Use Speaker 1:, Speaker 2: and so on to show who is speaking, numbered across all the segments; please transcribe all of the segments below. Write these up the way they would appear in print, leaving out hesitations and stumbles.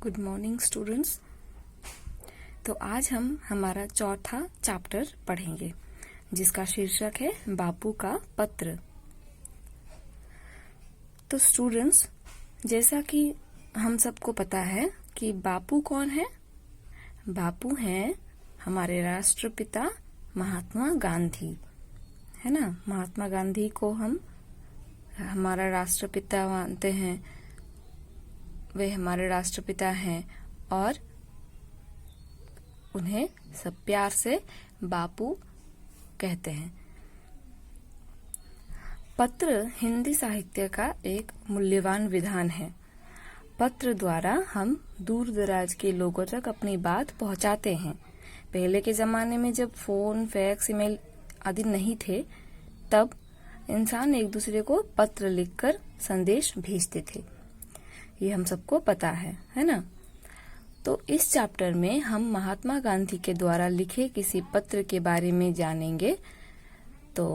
Speaker 1: Good morning students. तो आज हम हमारा चौथा चैप्टर पढ़ेंगे जिसका शीर्षक है बापू का पत्र। तो स्टूडेंट्स, जैसा कि हम सबको पता है कि बापू कौन है। बापू हैं हमारे राष्ट्रपिता महात्मा गांधी, है ना। महात्मा गांधी को हम हमारा राष्ट्रपिता मानते हैं, वे हमारे राष्ट्रपिता हैं और उन्हें सब प्यार से बापू कहते हैं। पत्र हिंदी साहित्य का एक मूल्यवान विधान है। पत्र द्वारा हम दूर दराज के लोगों तक अपनी बात पहुंचाते हैं। पहले के जमाने में जब फोन, फैक्स, ईमेल आदि नहीं थे, तब इंसान एक दूसरे को पत्र लिखकर संदेश भेजते थे। ये हम सबको पता है ना। तो इस चैप्टर में हम महात्मा गांधी के द्वारा लिखे किसी पत्र के बारे में जानेंगे। तो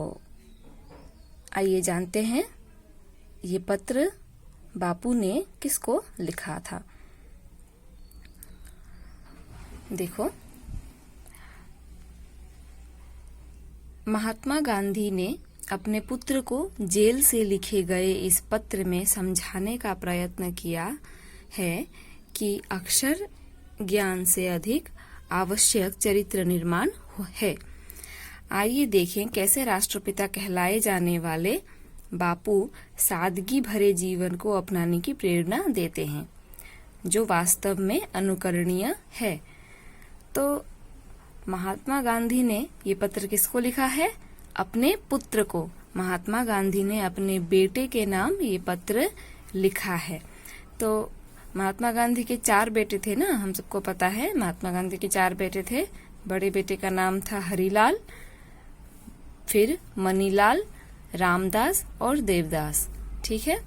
Speaker 1: आइए जानते हैं ये पत्र बापू ने किसको लिखा था। देखो, महात्मा गांधी ने अपने पुत्र को जेल से लिखे गए इस पत्र में समझाने का प्रयत्न किया है कि अक्षर ज्ञान से अधिक आवश्यक चरित्र निर्माण है। आइए देखें कैसे राष्ट्रपिता कहलाए जाने वाले बापू सादगी भरे जीवन को अपनाने की प्रेरणा देते हैं, जो वास्तव में अनुकरणीय है। तो महात्मा गांधी ने ये पत्र किसको लिखा है? अपने पुत्र को। महात्मा गांधी ने अपने बेटे के नाम ये पत्र लिखा है। तो महात्मा गांधी के 4 बेटे थे ना, हम सबको पता है। महात्मा गांधी के 4 बेटे थे। बड़े बेटे का नाम था हरिलाल, फिर मनीलाल, रामदास और देवदास। ठीक है।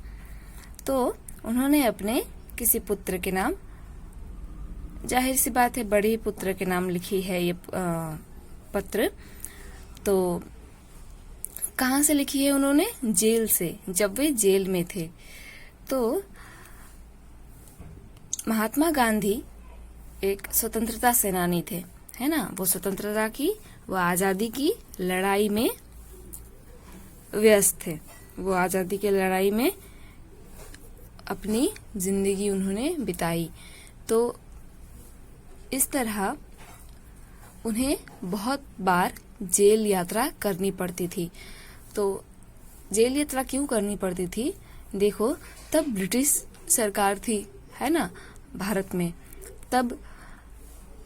Speaker 1: तो उन्होंने अपने किसी पुत्र के नाम, जाहिर सी बात है बड़े पुत्र के नाम लिखी है ये पत्र। तो कहाँ से लिखी है उन्होंने? जेल से, जब वे जेल में थे। तो महात्मा गांधी एक स्वतंत्रता सेनानी थे, है ना। वो स्वतंत्रता की, वो आजादी की लड़ाई में व्यस्त थे। वो आजादी की लड़ाई में अपनी जिंदगी उन्होंने बिताई। तो इस तरह उन्हें बहुत बार जेल यात्रा करनी पड़ती थी। तो जेल यात्रा क्यों करनी पड़ती थी? देखो, तब ब्रिटिश सरकार थी, है ना, भारत में। तब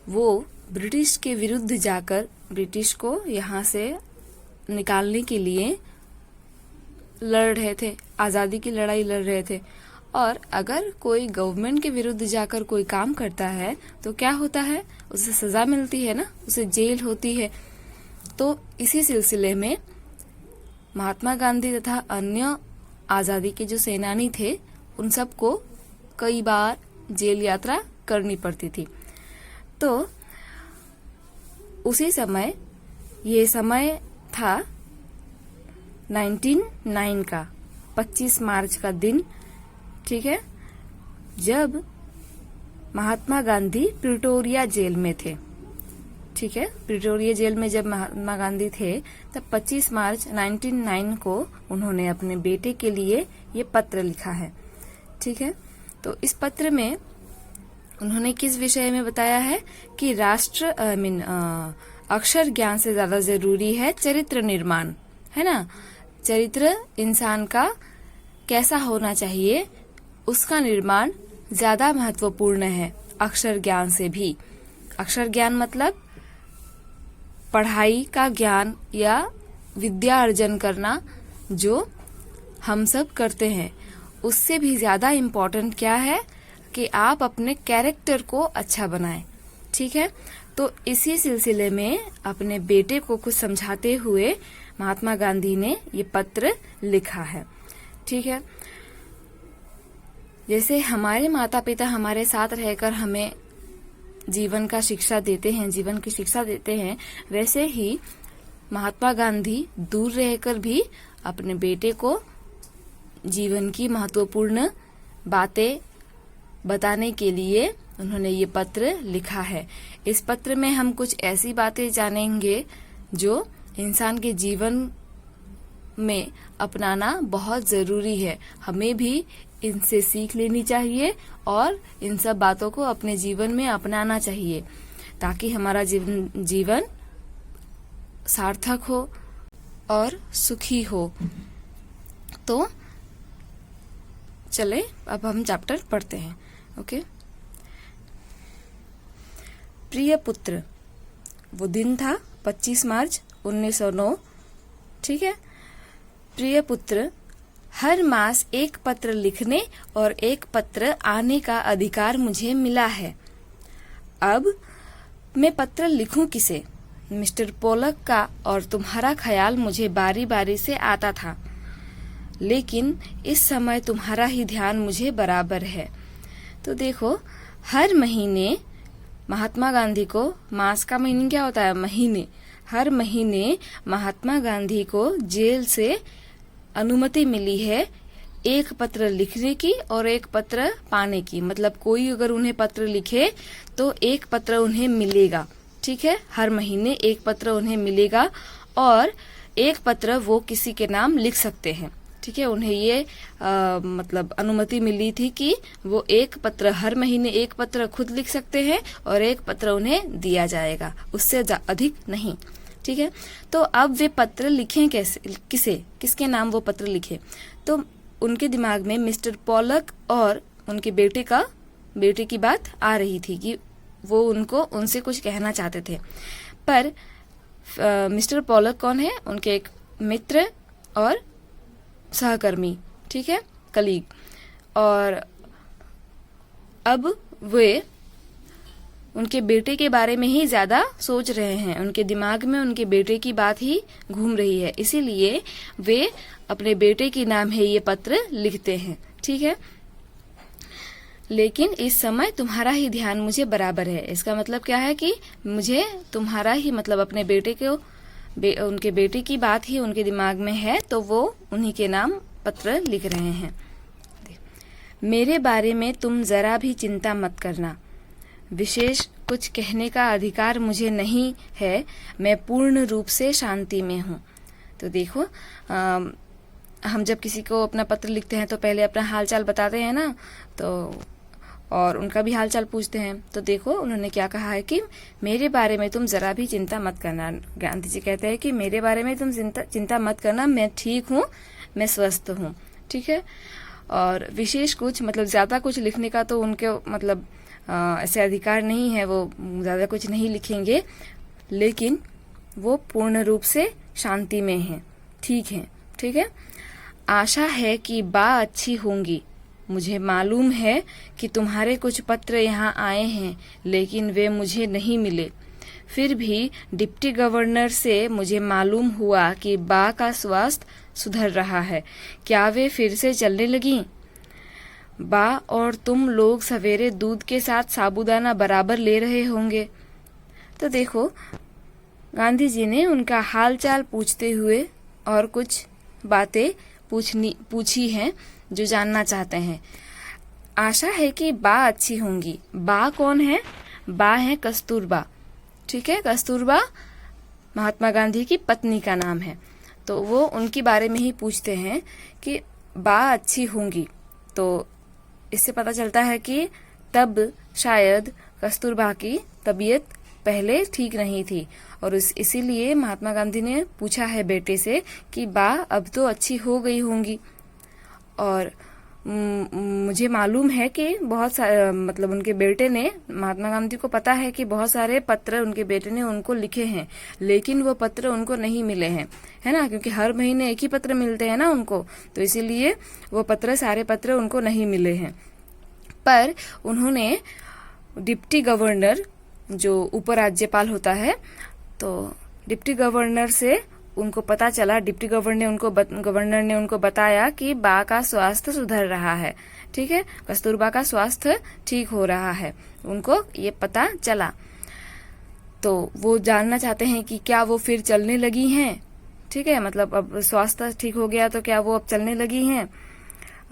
Speaker 1: वो ब्रिटिश के विरुद्ध जाकर ब्रिटिश को यहाँ से निकालने के लिए लड़ रहे थे, आजादी की लड़ाई लड़ रहे थे। और अगर कोई गवर्नमेंट के विरुद्ध जाकर कोई काम करता है तो क्या होता है? उसे सजा मिलती है ना, उसे जेल होती है। तो इसी सिलसिले में महात्मा गांधी तथा अन्य आजादी के जो सेनानी थे, उन सबको कई बार जेल यात्रा करनी पड़ती थी। तो उसी समय, ये समय था 1909 का 25 मार्च का दिन, ठीक है, जब महात्मा गांधी प्रिटोरिया जेल में थे। ठीक है, प्रिटोरिया जेल में जब महात्मा गांधी थे, तब 25 मार्च 1909 को उन्होंने अपने बेटे के लिए ये पत्र लिखा है। ठीक है। तो इस पत्र में उन्होंने किस विषय में बताया है कि अक्षर ज्ञान से ज्यादा जरूरी है चरित्र निर्माण, है ना। चरित्र इंसान का कैसा होना चाहिए, उसका निर्माण ज्यादा महत्वपूर्ण है अक्षर ज्ञान से भी। अक्षर ज्ञान मतलब पढ़ाई का ज्ञान या विद्या अर्जन करना, जो हम सब करते हैं। उससे भी ज्यादा इम्पोर्टेंट क्या है कि आप अपने कैरेक्टर को अच्छा बनाएं। ठीक है। तो इसी सिलसिले में अपने बेटे को कुछ समझाते हुए महात्मा गांधी ने ये पत्र लिखा है। ठीक है। जैसे हमारे माता पिता हमारे साथ रहकर हमें जीवन का शिक्षा देते हैं, जीवन की शिक्षा देते हैं, वैसे ही महात्मा गांधी दूर रहकर भी अपने बेटे को जीवन की महत्वपूर्ण बातें बताने के लिए उन्होंने ये पत्र लिखा है। इस पत्र में हम कुछ ऐसी बातें जानेंगे जो इंसान के जीवन में अपनाना बहुत जरूरी है। हमें भी इनसे सीख लेनी चाहिए और इन सब बातों को अपने जीवन में अपनाना चाहिए ताकि हमारा जीवन सार्थक हो और सुखी हो। तो चले अब हम चैप्टर पढ़ते हैं। ओके। प्रिय पुत्र, वो दिन था 25 मार्च 1909। ठीक है। प्रिय पुत्र, हर मास एक पत्र लिखने और एक पत्र आने का अधिकार मुझे मिला है। अब मैं पत्र लिखूं किसे? मिस्टर पोलक का और तुम्हारा ख्याल मुझे बारी बारी से आता था, लेकिन इस समय तुम्हारा ही ध्यान मुझे बराबर है। तो देखो, हर महीने महात्मा गांधी को, मास का मीनिंग क्या होता है? महीने। हर महीने महात्मा गांधी को जेल से अनुमति मिली है एक पत्र लिखने की और एक पत्र पाने की। मतलब कोई अगर उन्हें पत्र लिखे तो एक पत्र उन्हें मिलेगा। ठीक है। हर महीने एक पत्र उन्हें मिलेगा और एक पत्र वो किसी के नाम लिख सकते हैं। ठीक है। उन्हें ये मतलब अनुमति मिली थी कि वो एक पत्र, हर महीने एक पत्र खुद लिख सकते हैं और एक पत्र उन्हें दिया जाएगा, उससे अधिक नहीं। ठीक है। तो अब वे पत्र लिखें कैसे, किसके नाम वो पत्र लिखे? तो उनके दिमाग में मिस्टर पोलक और उनके बेटे की बात आ रही थी कि वो उनसे कुछ कहना चाहते थे। पर मिस्टर पोलक कौन है? उनके एक मित्र और सहकर्मी। ठीक है, कलीग। और अब वे उनके बेटे के बारे में ही ज्यादा सोच रहे हैं। उनके दिमाग में उनके बेटे की बात ही घूम रही है, इसीलिए वे अपने बेटे के नाम है ये पत्र लिखते हैं। ठीक है। लेकिन इस समय तुम्हारा ही ध्यान मुझे बराबर है। इसका मतलब क्या है कि मुझे तुम्हारा ही, मतलब अपने बेटे को, उनके बेटे की बात ही उनके दिमाग में है, तो वो उन्हीं के नाम पत्र लिख रहे हैं। मेरे बारे में तुम जरा भी चिंता मत करना। विशेष कुछ कहने का अधिकार मुझे नहीं है। मैं पूर्ण रूप से शांति में हूँ। तो देखो, हम जब किसी को अपना पत्र लिखते हैं तो पहले अपना हालचाल बताते हैं ना, तो और उनका भी हालचाल पूछते हैं। तो देखो उन्होंने क्या कहा है कि मेरे बारे में तुम जरा भी चिंता मत करना। गांधी जी कहते हैं कि मेरे बारे में तुम चिंता मत करना, मैं ठीक हूँ, मैं स्वस्थ हूँ। ठीक है। और विशेष कुछ, मतलब ज्यादा कुछ लिखने का तो उनके मतलब ऐसे अधिकार नहीं है, वो ज्यादा कुछ नहीं लिखेंगे, लेकिन वो पूर्ण रूप से शांति में हैं, ठीक है। ठीक है। आशा है कि बा अच्छी होंगी। मुझे मालूम है कि तुम्हारे कुछ पत्र यहाँ आए हैं, लेकिन वे मुझे नहीं मिले। फिर भी डिप्टी गवर्नर से मुझे मालूम हुआ कि बा का स्वास्थ्य सुधर रहा है। क्या वे फिर से चलने लगी? बा और तुम लोग सवेरे दूध के साथ साबूदाना बराबर ले रहे होंगे। तो देखो, गांधी जी ने उनका हालचाल पूछते हुए और कुछ बातें पूछी हैं जो जानना चाहते हैं। आशा है कि बा अच्छी होंगी। बा कौन है? बा है कस्तूरबा। ठीक है। कस्तूरबा महात्मा गांधी की पत्नी का नाम है। तो वो उनके बारे में ही पूछते हैं कि बा अच्छी होंगी। तो इससे पता चलता है कि तब शायद कस्तूरबा की तबीयत पहले ठीक नहीं थी और इसीलिए महात्मा गांधी ने पूछा है बेटे से कि बा अब तो अच्छी हो गई होंगी। और मुझे मालूम है कि बहुत सारे, मतलब उनके बेटे ने, महात्मा गांधी को पता है कि बहुत सारे पत्र उनके बेटे ने उनको लिखे हैं, लेकिन वो पत्र उनको नहीं मिले हैं, है ना, क्योंकि हर महीने एक ही पत्र मिलते हैं ना उनको, तो इसीलिए वो सारे पत्र उनको नहीं मिले हैं। पर उन्होंने डिप्टी गवर्नर, जो उपराज्यपाल होता है, तो डिप्टी गवर्नर से उनको पता चला, डिप्टी गवर्नर ने उनको बताया कि बा का स्वास्थ्य सुधर रहा है। ठीक है। कस्तूरबा का स्वास्थ्य ठीक हो रहा है, उनको ये पता चला। तो वो जानना चाहते हैं कि क्या वो फिर चलने लगी हैं। ठीक है। मतलब अब स्वास्थ्य ठीक हो गया तो क्या वो अब चलने लगी हैं।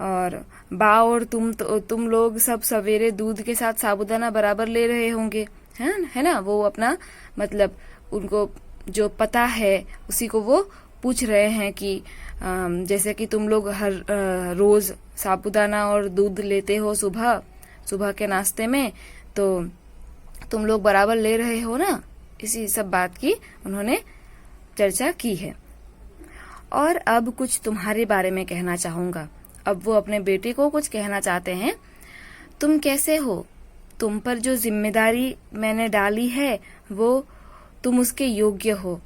Speaker 1: और बा और तुम लोग सब सवेरे दूध के साथ साबूदाना बराबर ले रहे होंगे, है ना। वो अपना मतलब उनको जो पता है उसी को वो पूछ रहे हैं कि जैसे कि तुम लोग हर रोज साबूदाना और दूध लेते हो सुबह के नाश्ते में, तो तुम लोग बराबर ले रहे हो ना। इसी सब बात की उन्होंने चर्चा की है। और अब कुछ तुम्हारे बारे में कहना चाहूंगा। अब वो अपने बेटे को कुछ कहना चाहते हैं। तुम कैसे हो? तुम पर जो जिम्मेदारी मैंने डाली है वो तुम उसके योग्य हो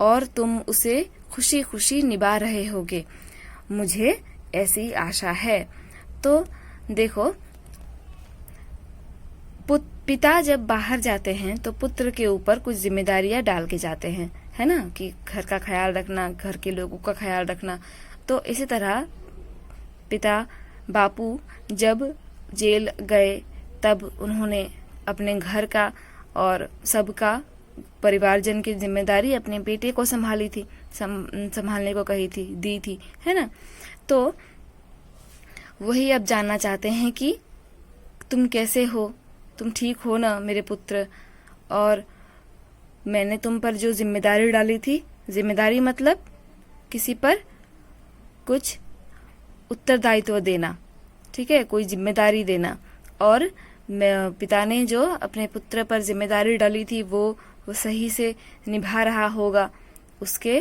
Speaker 1: और तुम उसे खुशी खुशी निभा रहे होगे, मुझे ऐसी आशा है। तो देखो, पिता जब बाहर जाते हैं तो पुत्र के ऊपर कुछ जिम्मेदारियां डाल के जाते हैं, है ना, कि घर का ख्याल रखना, घर के लोगों का ख्याल रखना। तो इसी तरह पिता बापू जब जेल गए तब उन्होंने अपने घर का और सबका परिवारजन की जिम्मेदारी अपने बेटे को संभाली थी, संभालने को कही थी, दी थी, है ना। तो वही अब जानना चाहते हैं कि तुम कैसे हो, तुम ठीक हो ना मेरे पुत्र, और मैंने तुम पर जो जिम्मेदारी डाली थी, जिम्मेदारी मतलब किसी पर कुछ उत्तरदायित्व देना, ठीक है, कोई जिम्मेदारी देना। और पिता ने जो अपने पुत्र पर जिम्मेदारी डाली थी वो सही से निभा रहा होगा उसके,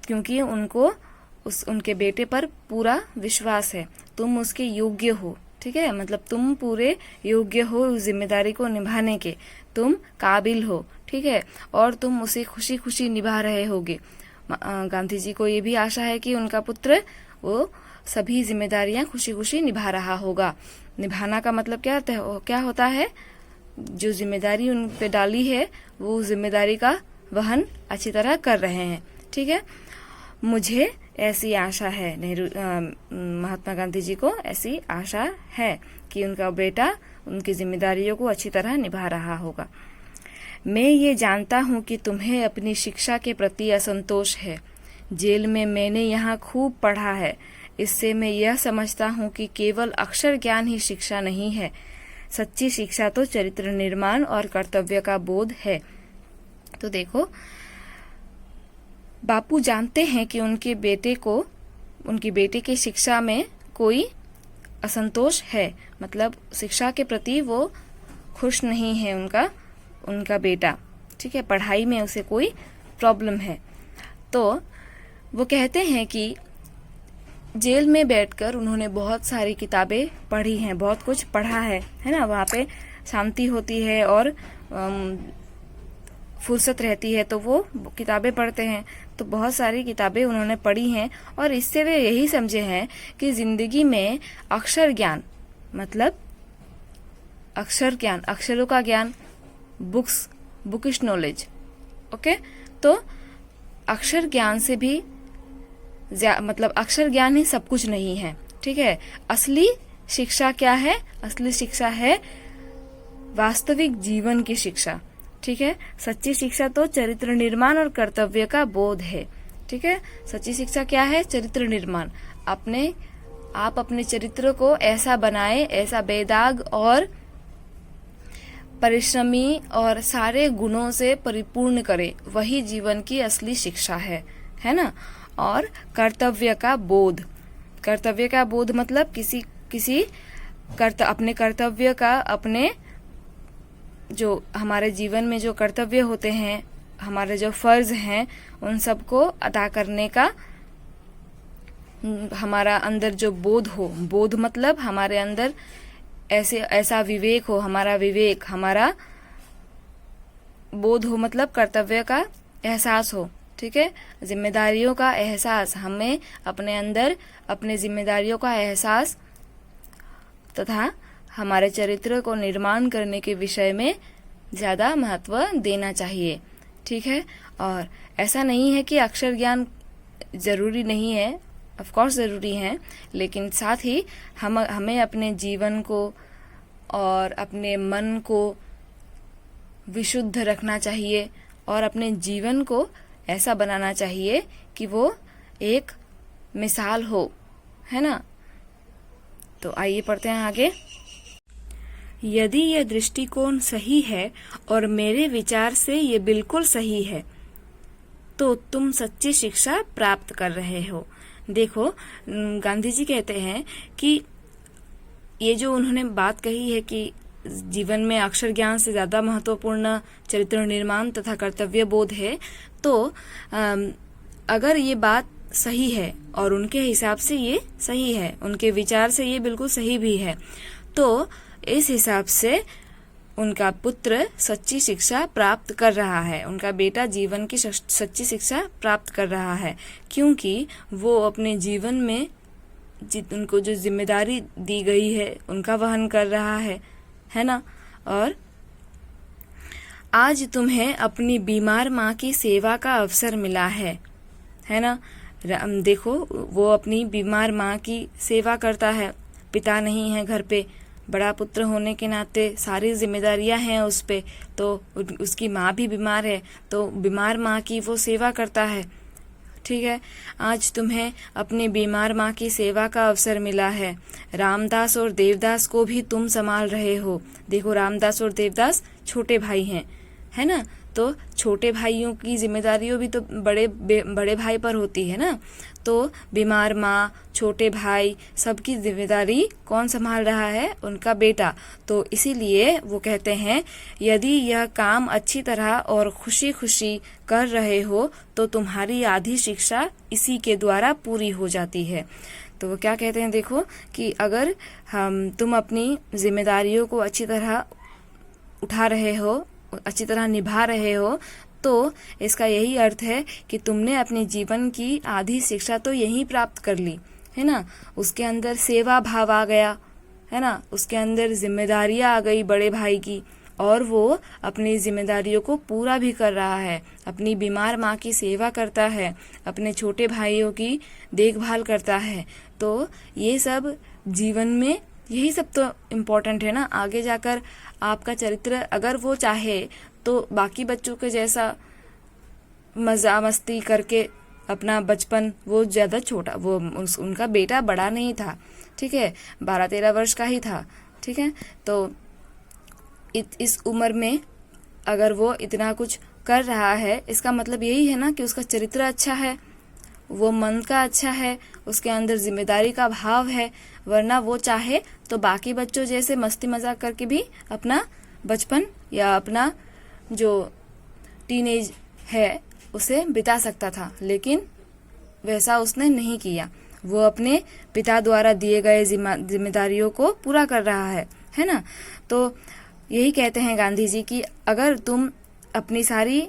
Speaker 1: क्योंकि उनको उनके बेटे पर पूरा विश्वास है। तुम उसके योग्य हो, ठीक है, मतलब तुम पूरे योग्य हो उस जिम्मेदारी को निभाने के, तुम काबिल हो, ठीक है, और तुम उसे खुशी खुशी निभा रहे होगे। गांधी जी को ये भी आशा है कि उनका पुत्र वो सभी जिम्मेदारियां खुशी खुशी निभा रहा होगा। निभाना का मतलब क्या होता है? जो जिम्मेदारी उन पे डाली है वो जिम्मेदारी का वहन अच्छी तरह कर रहे हैं, ठीक है। मुझे ऐसी आशा है, महात्मा गांधी जी को ऐसी आशा है कि उनका बेटा उनकी जिम्मेदारियों को अच्छी तरह निभा रहा होगा। मैं ये जानता हूँ कि तुम्हें अपनी शिक्षा के प्रति असंतोष है। जेल में मैंने यहाँ खूब पढ़ा है, इससे मैं यह समझता हूँ कि केवल अक्षर ज्ञान ही शिक्षा नहीं है। सच्ची शिक्षा तो चरित्र निर्माण और कर्तव्य का बोध है। तो देखो, बापू जानते हैं कि उनके बेटे की शिक्षा में कोई असंतोष है, मतलब शिक्षा के प्रति वो खुश नहीं है उनका बेटा, ठीक है, पढ़ाई में उसे कोई प्रॉब्लम है। तो वो कहते हैं कि जेल में बैठकर उन्होंने बहुत सारी किताबें पढ़ी हैं, बहुत कुछ पढ़ा है ना। वहाँ पे शांति होती है और फुर्सत रहती है तो वो किताबें पढ़ते हैं। तो बहुत सारी किताबें उन्होंने पढ़ी हैं और इससे वे यही समझे हैं कि जिंदगी में अक्षर ज्ञान मतलब अक्षर ज्ञान, अक्षरों का ज्ञान, बुकिश नॉलेज, ओके। तो अक्षर ज्ञान से भी मतलब अक्षर ज्ञान ही सब कुछ नहीं है, ठीक है। असली शिक्षा क्या है? असली शिक्षा है वास्तविक जीवन की शिक्षा, ठीक है। सच्ची शिक्षा तो चरित्र निर्माण और कर्तव्य का बोध है, ठीक है। सच्ची शिक्षा क्या है? चरित्र निर्माण। आप अपने चरित्र को ऐसा बनाए, ऐसा बेदाग और परिश्रमी और सारे गुणों से परिपूर्ण करे, वही जीवन की असली शिक्षा है ना। और कर्तव्य का बोध, कर्तव्य का बोध मतलब अपने कर्तव्य का, अपने जो हमारे जीवन में जो कर्तव्य होते हैं, हमारे जो फर्ज हैं, उन सबको अदा करने का हमारा अंदर जो बोध हो, बोध मतलब हमारे अंदर ऐसा विवेक हो, हमारा बोध हो, मतलब कर्तव्य का एहसास हो, ठीक है। जिम्मेदारियों का एहसास, हमें अपने अंदर अपने जिम्मेदारियों का एहसास तथा हमारे चरित्र को निर्माण करने के विषय में ज्यादा महत्व देना चाहिए, ठीक है। और ऐसा नहीं है कि अक्षर ज्ञान जरूरी नहीं है, ऑफ कोर्स जरूरी है, लेकिन साथ ही हमें अपने जीवन को और अपने मन को विशुद्ध रखना चाहिए और अपने जीवन को ऐसा बनाना चाहिए कि वो एक मिसाल हो, है ना। तो आइए पढ़ते हैं आगे। यदि यह दृष्टिकोण सही है और मेरे विचार से ये बिल्कुल सही है तो तुम सच्ची शिक्षा प्राप्त कर रहे हो। देखो, गांधी जी कहते हैं कि ये जो उन्होंने बात कही है कि जीवन में अक्षर ज्ञान से ज्यादा महत्वपूर्ण चरित्र निर्माण तथा कर्तव्य बोध है, तो अगर ये बात सही है और उनके हिसाब से ये सही है, उनके विचार से ये बिल्कुल सही भी है, तो इस हिसाब से उनका पुत्र सच्ची शिक्षा प्राप्त कर रहा है, उनका बेटा जीवन की सच्ची शिक्षा प्राप्त कर रहा है, क्योंकि वो अपने जीवन में उनको जो जिम्मेदारी दी गई है उनका वहन कर रहा है ना। और आज तुम्हें अपनी बीमार माँ की सेवा का अवसर मिला है ना। देखो, वो अपनी बीमार माँ की सेवा करता है, पिता नहीं है घर पे, बड़ा पुत्र होने के नाते सारी जिम्मेदारियां हैं उस पे, तो उसकी माँ भी बीमार है, तो बीमार माँ की वो सेवा करता है। ठीक है, आज तुम्हें अपनी बीमार माँ की सेवा का अवसर मिला है। रामदास और देवदास को भी तुम संभाल रहे हो। देखो, रामदास और देवदास छोटे भाई हैं, है ना, तो छोटे भाइयों की जिम्मेदारियों भी तो बड़े भाई पर होती है ना। तो बीमार माँ, छोटे भाई, सबकी जिम्मेदारी कौन संभाल रहा है? उनका बेटा। तो इसीलिए वो कहते हैं, यदि यह काम अच्छी तरह और खुशी खुशी कर रहे हो तो तुम्हारी आधी शिक्षा इसी के द्वारा पूरी हो जाती है। तो वो क्या कहते हैं, देखो कि अगर तुम अपनी जिम्मेदारियों को अच्छी तरह उठा रहे हो, अच्छी तरह निभा रहे हो, तो इसका यही अर्थ है कि तुमने अपने जीवन की आधी शिक्षा तो यहीं प्राप्त कर ली, है ना। उसके अंदर सेवा भाव आ गया, है ना, उसके अंदर जिम्मेदारियां आ गई बड़े भाई की, और वो अपनी जिम्मेदारियों को पूरा भी कर रहा है, अपनी बीमार माँ की सेवा करता है, अपने छोटे भाइयों की देखभाल करता है। तो ये सब जीवन में, यही सब तो इम्पोर्टेंट है ना। आगे जाकर आपका चरित्र अगर वो चाहे तो बाकी बच्चों के जैसा मजा मस्ती करके अपना बचपन, वो ज्यादा छोटा, वो उनका बेटा बड़ा नहीं था, ठीक है, 12-13 वर्ष का ही था, ठीक है। तो इस उम्र में अगर वो इतना कुछ कर रहा है, इसका मतलब यही है ना कि उसका चरित्र अच्छा है, वो मन का अच्छा है, उसके अंदर जिम्मेदारी का भाव है। वरना वो चाहे तो बाकी बच्चों जैसे मस्ती मजाक करके भी अपना बचपन या अपना जो टीनेज है उसे बिता सकता था, लेकिन वैसा उसने नहीं किया। वो अपने पिता द्वारा दिए गए जिम्मेदारियों को पूरा कर रहा है ना। तो यही कहते हैं गांधी जी कि अगर तुम अपनी सारी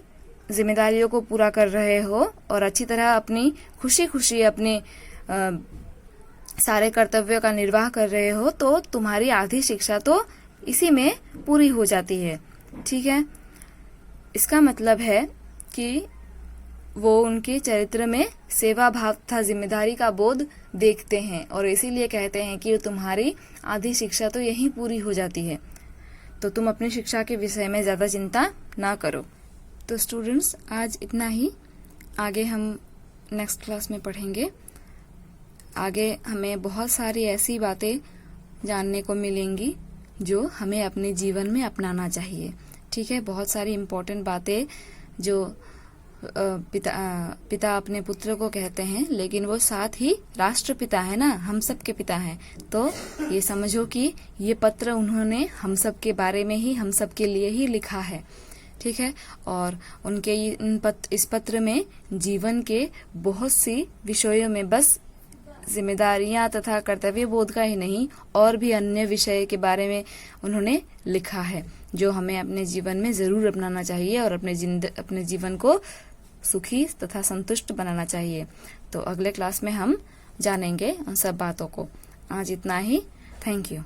Speaker 1: जिम्मेदारियों को पूरा कर रहे हो और अच्छी तरह अपनी खुशी खुशी अपने सारे कर्तव्यों का निर्वाह कर रहे हो, तो तुम्हारी आधी शिक्षा तो इसी में पूरी हो जाती है, ठीक है। इसका मतलब है कि वो उनके चरित्र में सेवा भाव तथा जिम्मेदारी का बोध देखते हैं, और इसीलिए कहते हैं कि तुम्हारी आधी शिक्षा तो यहीं पूरी हो जाती है, तो तुम अपनी शिक्षा के विषय में ज्यादा चिंता ना करो। तो स्टूडेंट्स, आज इतना ही। आगे हम नेक्स्ट क्लास में पढ़ेंगे। आगे हमें बहुत सारी ऐसी बातें जानने को मिलेंगी जो हमें अपने जीवन में अपनाना चाहिए, ठीक है। बहुत सारी इम्पोर्टेंट बातें जो पिता अपने पुत्र को कहते हैं, लेकिन वो साथ ही राष्ट्रपिता है ना, हम सब के पिता हैं। तो ये समझो कि ये पत्र उन्होंने हम सब के बारे में ही, हम सब के लिए ही लिखा है, ठीक है। और उनके इस पत्र में जीवन के बहुत सी विषयों में बस जिम्मेदारियां तथा कर्तव्य बोध का ही नहीं, और भी अन्य विषय के बारे में उन्होंने लिखा है, जो हमें अपने जीवन में जरूर अपनाना चाहिए और अपने जीवन को सुखी तथा संतुष्ट बनाना चाहिए। तो अगले क्लास में हम जानेंगे उन सब बातों को। आज इतना ही। Thank you.